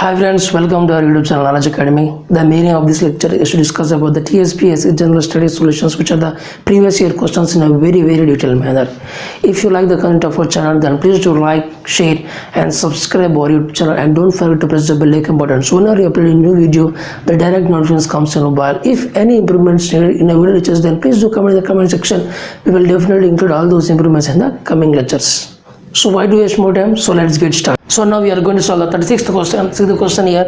Hi friends, welcome to our YouTube channel Knowledge Academy. The meaning of this lecture is to discuss about the TSPSC General Studies Solutions, which are the previous year questions in a very detailed manner. If you like the content of our channel, then please do like, share and subscribe our YouTube channel, and don't forget to press the bell icon button. So whenever you upload a new video, the direct notification comes on mobile. If any improvements needed in a video lectures, then please do comment in the comment section. We will definitely include all those improvements in the coming lectures. So why do we waste more time? So let's get started. So now we are going to solve the 36th question. See the question here.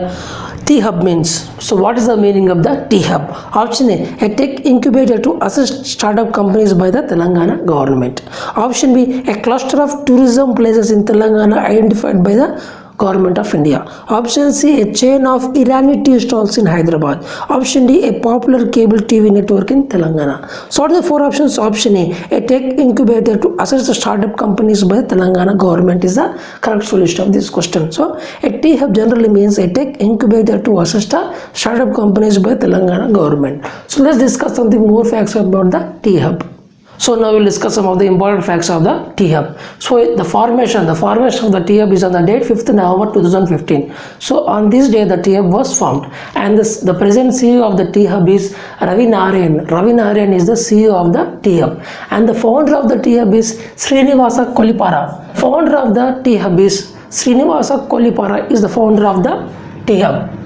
T-Hub means. So what is the meaning of the T-Hub? Option A tech incubator to assist startup companies by the Telangana government. Option B, a cluster of tourism places in Telangana identified by the Government of India. Option C, a chain of Irani tea stalls in Hyderabad. Option D, a popular cable TV network in Telangana. So what are the four options? Option A tech incubator to assist the startup companies by the Telangana government is the correct solution of this question. So a T-Hub generally means a tech incubator to assist the startup companies by the Telangana government. So let's discuss something more facts about the T-Hub. So now we'll discuss some of the important facts of the T-Hub. So the formation of the T-Hub is on the date 5th November 2015. So on this day the T-Hub was formed, and the present CEO of the T-Hub is Ravi Narayan. Ravi Narayan is the CEO of the T-Hub, and the founder of the T-Hub is Srinivasa Kolipara. Founder of the T-Hub is Srinivasa Kolipara is the founder of the T-Hub.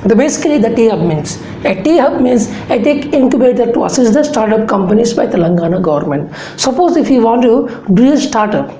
Basically the T-Hub means a tech incubator to assist the startup companies by Telangana government. Suppose if you want to do a startup,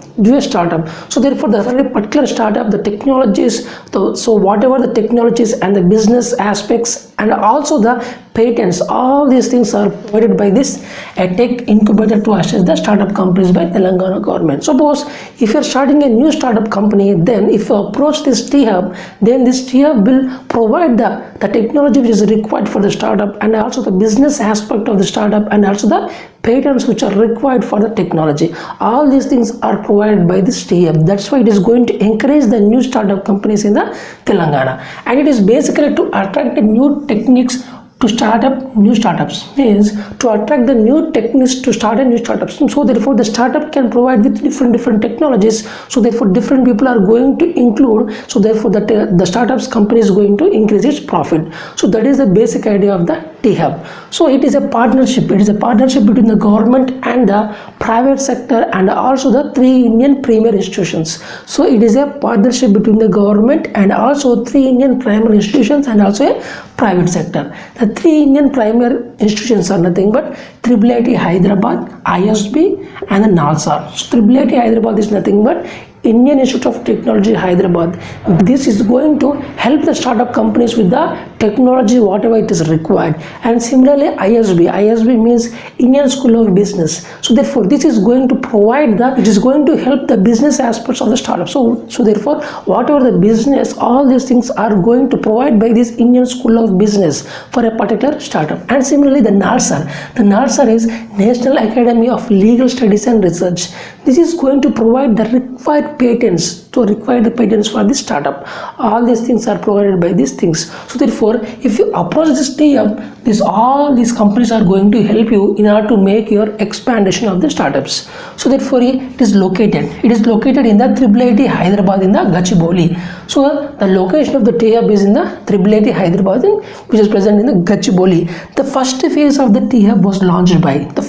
so therefore the particular startup, the technologies, so whatever the technologies and the business aspects and also the patents, all these things are provided by this a tech incubator to assist the startup companies by Telangana government. Suppose if you are starting a new startup company, then if you approach this T-Hub, then this T-Hub will provide the technology which is required for the startup, and also the business aspect of the startup, and also the patents which are required for the technology. All these things are provided by this T-Hub. That's why it is going to encourage the new startup companies in the Telangana, and it is basically to attract the new techniques to start up new startups, means to attract the new techniques to start a new startups. So therefore the startup can provide with different technologies, so therefore different people are going to include, so therefore the startups company is going to increase its profit. So that is the basic idea of the T-Hub. So it is a partnership between the government and the private sector, and also the three Indian premier institutions. So it is a partnership between the government and also three Indian primary institutions and also a private sector. The three Indian primary institutions are nothing but IIIT Hyderabad, ISB and the NALSA. So IIIT Hyderabad is nothing but Indian Institute of Technology Hyderabad. This is going to help the startup companies with the technology whatever it is required. And similarly ISB means Indian School of Business. So therefore this is going to provide it is going to help the business aspects of the startup. So therefore whatever the business, all these things are going to provide by this Indian School of Business for a particular startup. And similarly the NALSA is National Academy of Legal Studies and Research. This is going to provide the required patents for the startup. All these things are provided by these things. So therefore if you approach this T-Hub, all these companies are going to help you in order to make your expansion of the startups. So therefore it is located in the IIIT Hyderabad in the Gachibowli. So the location of the T-Hub is in the IIIT Hyderabad, which is present in the Gachibowli. The first phase of the T-Hub was launched by the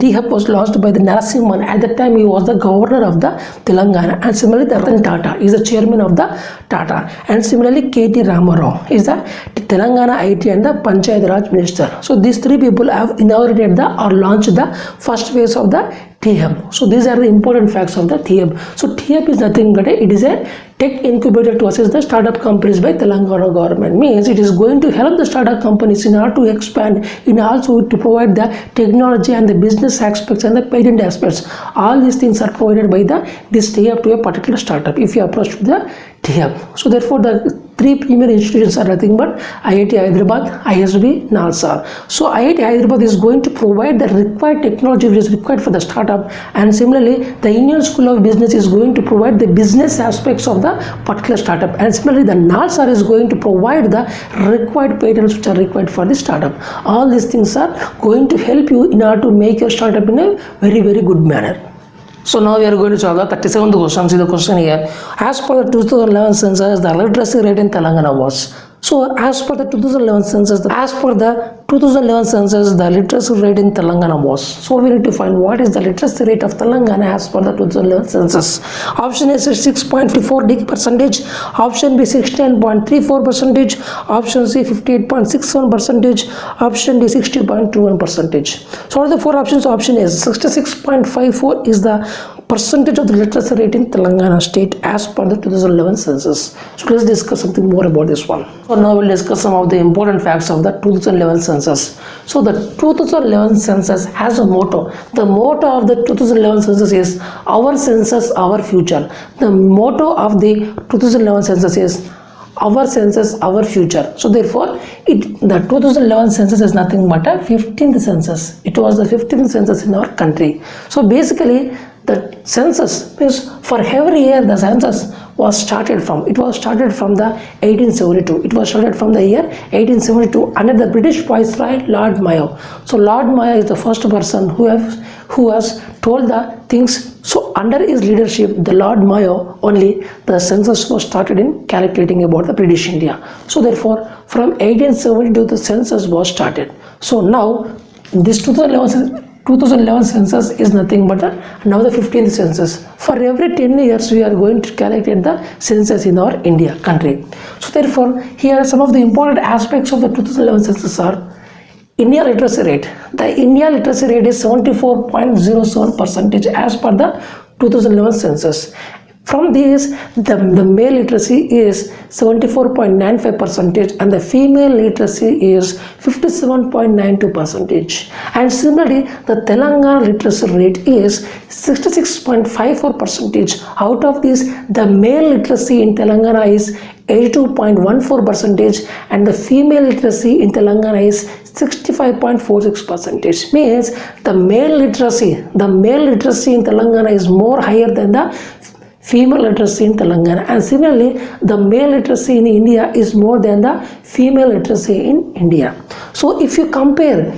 T-Hub was launched by the Narasimhan. At that time he was the governor of the Telangana, and similarly Ratan Tata is the chairman of the Tata, and similarly KT Ramarao is the Telangana IT and the Panchayat Raj minister. So these three people have inaugurated or launched the first phase of the T-Hub. So these are the important facts of the T-Hub. So T-Hub is nothing but it is a tech incubator to assist the startup companies by Telangana government. Means it is going to help the startup companies in order to expand, in also to provide the technology and the business aspects and the patent aspects. All these things are provided by this T-Hub to a particular startup if you approach the T-Hub. So therefore the three premier institutions are nothing but IIT Hyderabad, ISB, NALSA. So IIT Hyderabad is going to provide the required technology which is required for the startup, and similarly the Indian School of Business is going to provide the business aspects of the particular startup, and similarly the NALSA is going to provide the required patents which are required for the startup. All these things are going to help you in order to make your startup in a very good manner. So now we are going to solve the 37th question. See the question here. As per the 2011 census, the literacy rate in Telangana was. So as per the 2011 census, the literacy rate in Telangana was. So we need to find what is the literacy rate of Telangana as per the 2011 census. Option A is 6.54%, option B 69.34%, option C 58.61%, option D 60.21%. So what are the four options? Option A is 66.54 is the percentage of the literacy rate in Telangana state as per the 2011 census. So let's discuss something more about this one. So now we'll discuss some of the important facts of the 2011 census. So the 2011 census has a motto. The motto of the 2011 census is our census, our future. The motto of the 2011 census is our census, our future. So therefore, the 2011 census is nothing but a 15th census. It was the 15th census in our country. So basically, the census means for every year the census was started from. It was started from the 1872. It was started from the year 1872 under the British Viceroy Lord Mayo. So Lord Mayo is the first person who has told the things. So under his leadership, the Lord Mayo only the census was started in calculating about the British India. So therefore, from 1872 the census was started. So now this 2011 census is nothing but now the 15th census. For every 10 years we are going to calculate the census in our India country. So therefore, here are some of the important aspects of the 2011 census are India literacy rate. The India literacy rate is 74.07% as per the 2011 census. From these, the male literacy is 74.95% and the female literacy is 57.92%. And similarly, the Telangana literacy rate is 66.54%. Out of this, the male literacy in Telangana is 82.14% and the female literacy in Telangana is 65.46%. Means the male literacy in Telangana is more higher than the female literacy in Telangana, and similarly the male literacy in India is more than the female literacy in India. So if you compare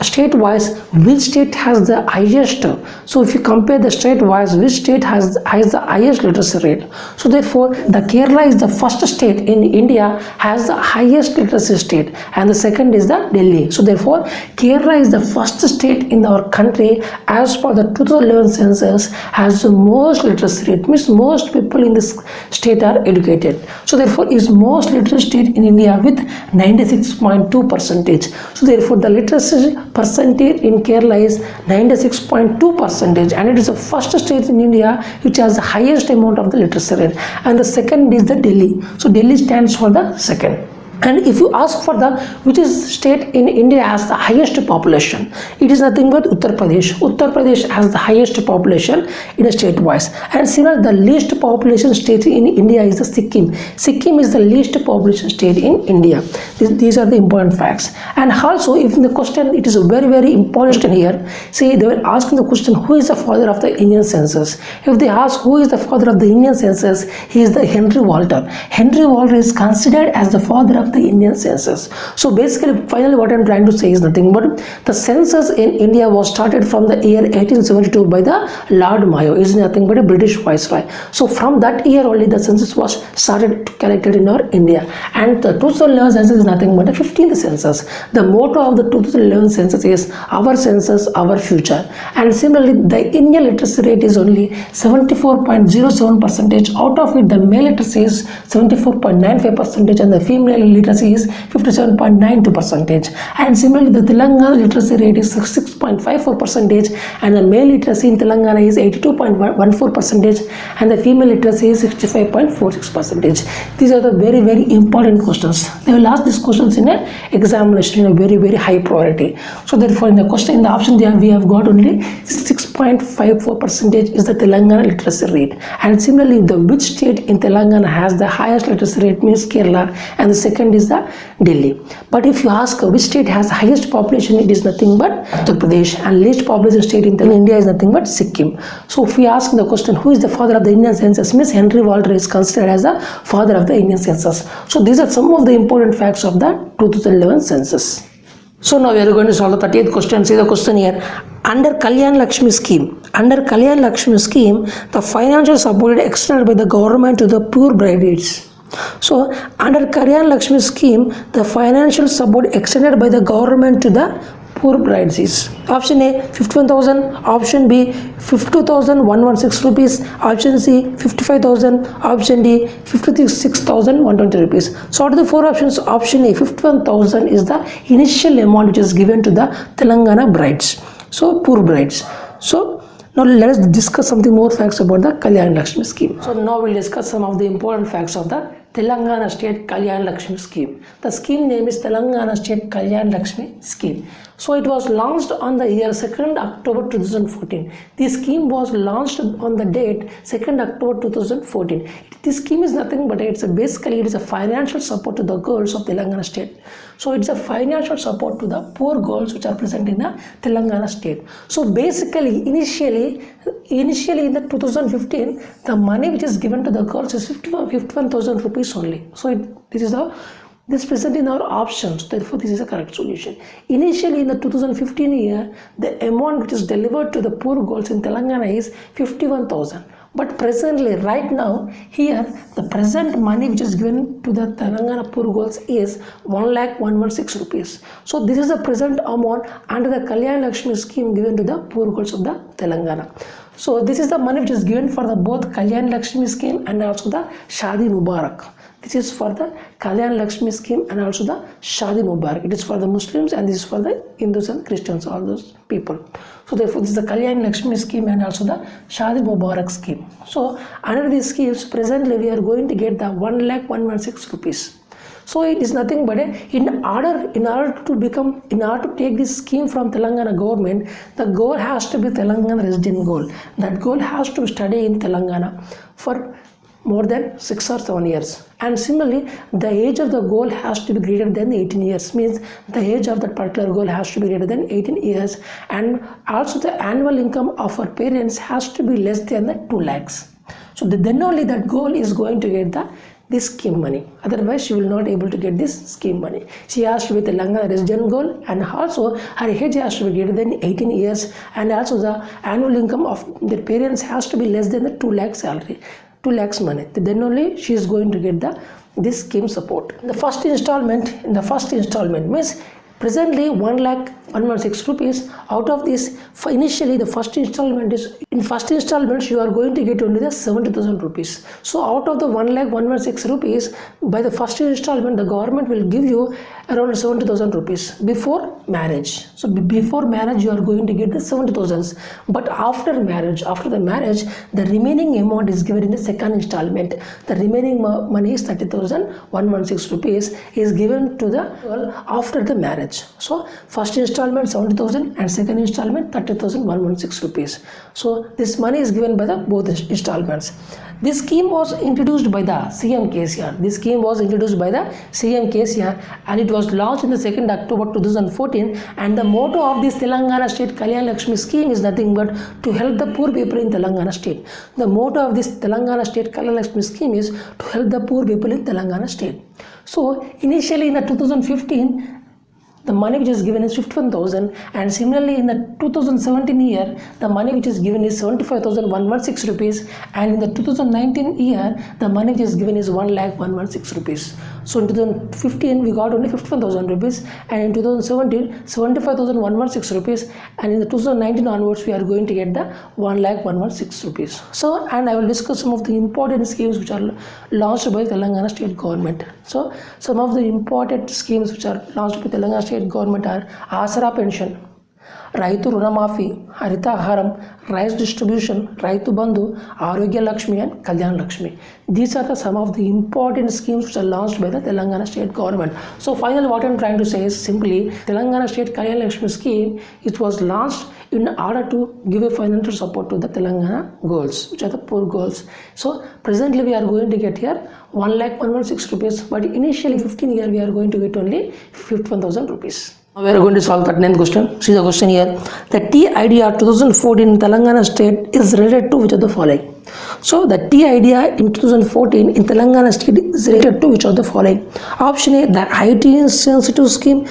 state wise which state has the highest, so if you compare the state wise which state has the highest literacy rate, so therefore the Kerala is the first state in India has the highest literacy state and the second is the Delhi. So therefore Kerala is the first state in our country as per the 2011 census has the most literacy rate, means most people in this state are educated. So therefore is most literate state in India with 96.2%. So therefore the literacy percentage in Kerala is 96.2% and it is the first state in India which has the highest amount of the literacy rate, and the second is the Delhi. So Delhi stands for the second. And if you ask for the which is state in India has the highest population, it is nothing but Uttar Pradesh. Uttar Pradesh has the highest population in a state wise. And similar, the least population state in India is the Sikkim. Sikkim is the least population state in India. These are the important facts. And also, if in the question, it is a very, very important question here. See, they were asking the question, who is the father of the Indian census? If they ask who is the father of the Indian census, he is the Henry Walter. Henry Walter is considered as the father of the Indian census. So basically, finally what I am trying to say is nothing but the census in India was started from the year 1872 by the Lord Mayo. It is nothing but a British viceroy. So from that year only the census was started to collected in our India, and the 2011 census is nothing but a 15th census. The motto of the 2011 census is our census, our future. And similarly, the Indian literacy rate is only 74.07%. Out of it, the male literacy is 74.95% and the female literacy is 57.92%. And similarly, the Telangana literacy rate is 66.54% and the male literacy in Telangana is 82.14% and the female literacy is 65.46%. These are the very, very important questions. They will ask these questions in an examination in a very, very high priority. So therefore, in the question, in the option there, we have got only 6.54% is the Telangana literacy rate. And similarly, the which state in Telangana has the highest literacy rate means Kerala, and the second is the Delhi. But if you ask which state has the highest population, it is nothing but Uttar Pradesh, and least population state in India is nothing but Sikkim. So if we ask the question, who is the father of the Indian census, means Henry Walter is considered as the father of the Indian census. So these are some of the important facts of the 2011 census. So now we are going to solve the 30th question. See the question here. Under Kalyan Lakshmi scheme, the financial support is extended by the government to the poor brides. So under Kalyan Lakshmi scheme, the financial support extended by the government to the poor brides is option A 51,000, option B 52,116 rupees, option C 55,000, option D 56,120 rupees. So out of the four options, option A 51,000 is the initial amount which is given to the Telangana brides, so poor brides. So now let us discuss something more facts about the Kalyan Lakshmi scheme. So now we'll discuss some of the important facts of the Telangana State Kalyan Lakshmi scheme. The scheme name is Telangana State Kalyan Lakshmi scheme. So it was launched on the year 2nd October 2014. This scheme was launched on the date 2nd October 2014. This scheme is nothing but it is a financial support to the girls of Telangana state. So it's a financial support to the poor girls which are present in the Telangana state. So basically initially in the 2015 the money which is given to the girls is 51,000 rupees only. So this present in our options, therefore this is a correct solution. Initially in the 2015 year, the amount which is delivered to the poor girls in Telangana is 51,000. But presently, right now, here, the present money which is given to the Telangana poor girls is 1,116 rupees. So this is the present amount under the Kalyan Lakshmi scheme given to the poor girls of the Telangana. So this is the money which is given for the both Kalyan Lakshmi scheme and also the Shadi Mubarak. This is for the Kalyan Lakshmi scheme and also the Shadi Mubarak. It is for the Muslims and this is for the Hindus and Christians, all those people. So therefore this is the Kalyan Lakshmi scheme and also the Shadi Mubarak scheme. So under these schemes presently we are going to get the 1,116 rupees. So it is nothing but in order to take this scheme from Telangana government, the goal has to be Telangana resident goal. That goal has to study in Telangana for more than 6 or 7 years, and similarly the age of the goal has to be greater than 18 years, means the age of that particular goal has to be greater than 18 years, and also the annual income of our parents has to be less than the 2 lakhs. So then only that goal is going to get this scheme money, otherwise she will not able to get this scheme money. She has to be the Telangana resident goal, and also her age has to be greater than 18 years, and also the annual income of their parents has to be less than the 2 lakh salary, 2 lakhs money. Then only she is going to get this scheme support. The first installment means presently 1,116 rupees. Out of this, initially the first installment is, in first installment you are going to get only the 70,000 rupees. So out of the 1,116 rupees, by the first installment the government will give you around 70,000 rupees before marriage. So before marriage you are going to get the 70,000, but after the marriage the remaining amount is given in the second installment. The remaining money is 30,116 rupees is given to the girl after the marriage. So first installment 70,000 and second installment 30,116 rupees. So this money is given by the both installments. This scheme was introduced by the CM KCR. And it was launched in the 2nd October 2014, and the motto of this Telangana State Kalyan Lakshmi scheme is nothing but to help the poor people in Telangana state. The motto of this Telangana State Kalyan Lakshmi scheme is to help the poor people in Telangana state. So initially in the 2015 the money which is given is 51,000, and similarly in the 2017 year the money which is given is 75,116 rupees, and in the 2019 year the money which is given is 1,116 rupees. So in 2015 we got only 51,000 rupees, and in 2017 75,116 rupees, and in the 2019 onwards we are going to get the 1,116 rupees. So, and I will discuss some of the important schemes which are launched by Telangana state government. So some of the important schemes which are launched by Telangana state government are Asara pension, Raitu Runamafi, Haritaharam, Rice distribution, Raitu Bandhu, Arogya Lakshmi and Kalyan Lakshmi. These are some of the important schemes which are launched by the Telangana state government. So finally what I am trying to say is simply Telangana state Kalyan Lakshmi scheme, it was launched in order to give a financial support to the Telangana girls, which are the poor girls. So presently we are going to get here 1,116 rupees, but initially 15 year we are going to get only 51,000 rupees. Now we are going to solve 39th question. See the question here. The Tea Idea 2014 in Telangana state is related to which of the following? So the Tea Idea in 2014 in Telangana state is related to which of the following? Option A, the IT insensitive scheme.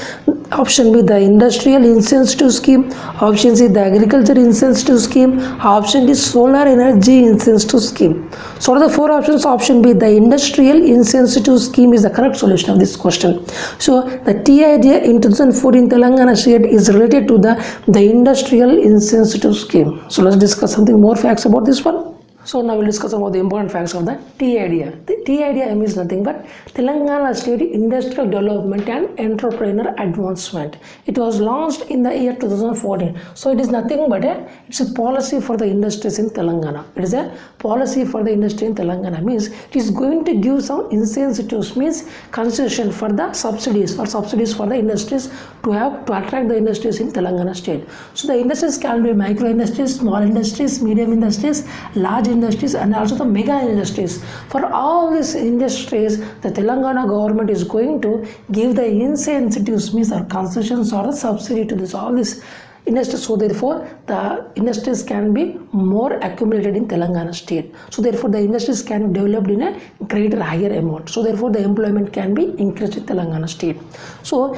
Option B, the industrial insensitive scheme. Option C, the agriculture insensitive scheme. Option D, solar energy insensitive scheme. So what are the four options? Option B, the industrial insensitive scheme is the correct solution of this question. So the Tea Idea in 2014 Telangana state is related to the industrial insensitive scheme. So let's discuss something more facts about this one. So now we'll discuss about the important facts of the Tea Idea. The Tea Idea means nothing but Telangana State Industrial Development and Entrepreneur Advancement. It was launched in the year 2014. So it is nothing but it's a policy for the industries in Telangana. It is a policy for the industry in Telangana. Means it is going to give some incentives, means concession for the subsidies or subsidies for the industries to attract the industries in Telangana state. So the industries can be micro industries, small industries, medium industries, large industries, and also the mega industries. For all these industries, the Telangana government is going to give the incentives, means or concessions or the subsidy to this all these industries. So therefore the industries can be more accumulated in Telangana state. So therefore the industries can be developed in a greater higher amount. So therefore the employment can be increased in Telangana state. So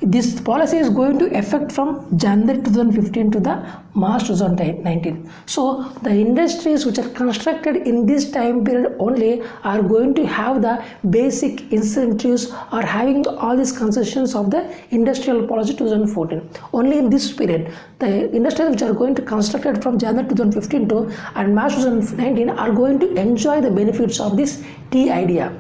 this policy is going to affect from January 2015 to the March 2019. So the industries which are constructed in this time period only are going to have the basic incentives or having all these concessions of the industrial policy 2014. Only in this period, the industries which are going to constructed from January 2015 to and March 2019 are going to enjoy the benefits of this Tea Idea.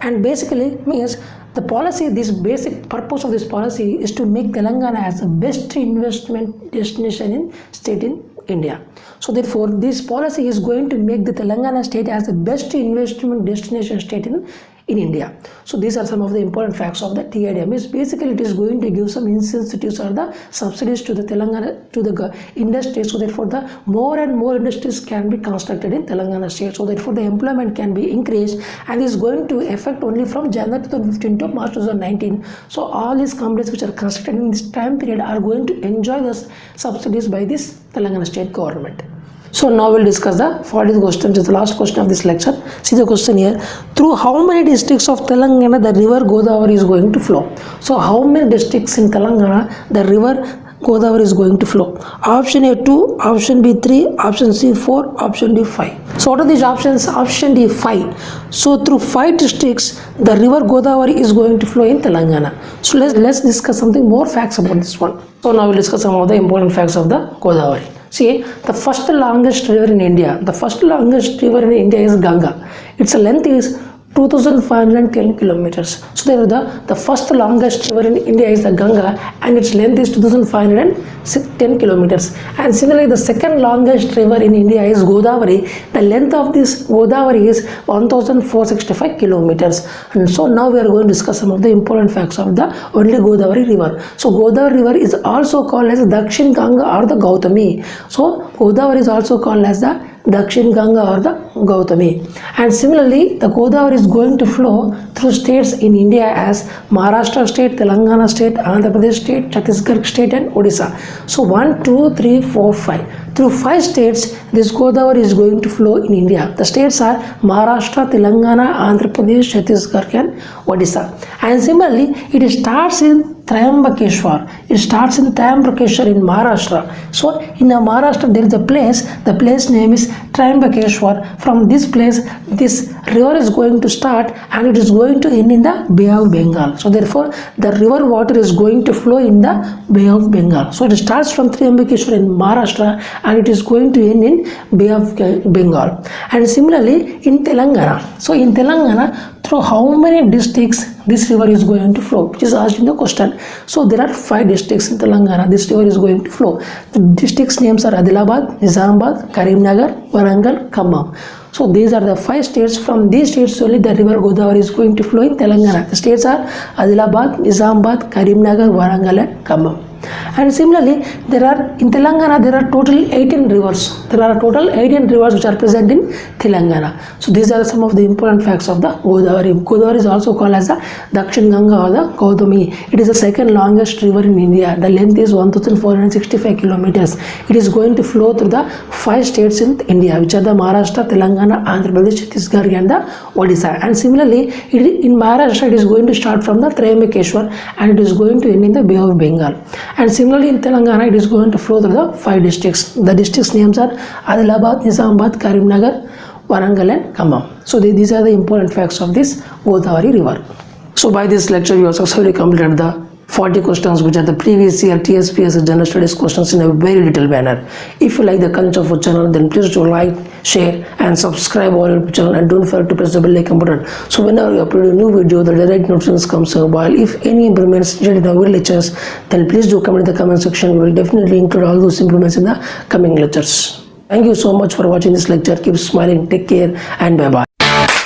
And basically means the policy, this basic purpose of this policy is to make Telangana as the best investment destination in state in India. So therefore this policy is going to make the Telangana state as the best investment destination state in India. So these are some of the important facts of the Tea Idea. Means basically it is going to give some incentives or the subsidies to the Telangana to the industry. So therefore the more and more industries can be constructed in Telangana state. So therefore the employment can be increased and is going to affect only from January 2015 to March 2019. So all these companies which are constructed in this time period are going to enjoy the subsidies by this Telangana state government. So now we'll discuss the 40th question, which is the last question of this lecture. See the question here. Through how many districts of Telangana the river Godavari is going to flow? So how many districts in Telangana the river Godavari is going to flow? Option A 2, option B 3, option C 4, option D 5. So what are these options? Option D 5. So through 5 districts the river Godavari is going to flow in Telangana. So let's discuss something more facts about this one. So now we'll discuss some of the important facts of the Godavari. See, the first longest river in India, is Ganga. Its length is 2510 kilometers. So the first longest river in India is the Ganga and its length is 2510 kilometers. And similarly, the second longest river in India is Godavari. The length of this Godavari is 1465 kilometers. And so now we are going to discuss some of the important facts of the only Godavari river. So Godavari river is also called as Dakshin Ganga or the Gautami. So Godavari is also called as the Dakshin Ganga or the Gautami. And similarly, the Godavari is going to flow through states in India as Maharashtra state, Telangana state, Andhra Pradesh state, Chhattisgarh state and Odisha. So 1, 2, 3, 4, 5. Through 5 states, this Godavari is going to flow in India. The states are Maharashtra, Telangana, Andhra Pradesh, Chhattisgarh and Odisha. And similarly, it starts in Triambakeshwar. It starts in Triambakeshwar in Maharashtra. So in Maharashtra there is a place, the place name is Triambakeshwar. From this place, this river is going to start and it is going to end in the Bay of Bengal. So therefore, the river water is going to flow in the Bay of Bengal. So it starts from Triambakeshwar in Maharashtra and it is going to end in Bay of Bengal. And similarly in Telangana. So in Telangana, through how many districts this river is going to flow, which is asked in the question. So there are 5 districts in Telangana this river is going to flow. The districts names are Adilabad, Nizamabad, Karimnagar, Warangal, Khammam. So these are the 5 states. From these states only the river Godavari is going to flow in Telangana. The states are Adilabad, Nizamabad, Karimnagar, Warangal and Khammam. And similarly, in Telangana there are total 18 rivers. There are total 18 rivers which are present in Telangana. So these are some of the important facts of the Godavari. Godavari is also called as the Dakshin Ganga or the Gautami. It is the second longest river in India. The length is 1465 kilometers. It is going to flow through the 5 states in India, which are the Maharashtra, Telangana, Andhra Pradesh, Chhattisgarh and the Odisha. And similarly, in Maharashtra it is going to start from the Trimbakeshwar and it is going to end in the Bay of Bengal. And similarly in Telangana it is going to flow through the 5 districts. The districts names are Adilabad, Nizamabad, Karimnagar, Warangal and Khammam. So these are the important facts of this Godavari river. So by this lecture you have successfully completed the 40 questions which are the previous year TSPSC general studies questions in a very detailed manner. If you like the content of our channel, then please do like, share and subscribe our YouTube channel, and don't forget to press the bell icon button. So whenever we upload a new video, the direct notifications comes on mobile. If any improvements needed in our lectures, then please do comment in the comment section. We will definitely include all those improvements in the coming lectures. Thank you so much for watching this lecture. Keep smiling, take care and bye bye.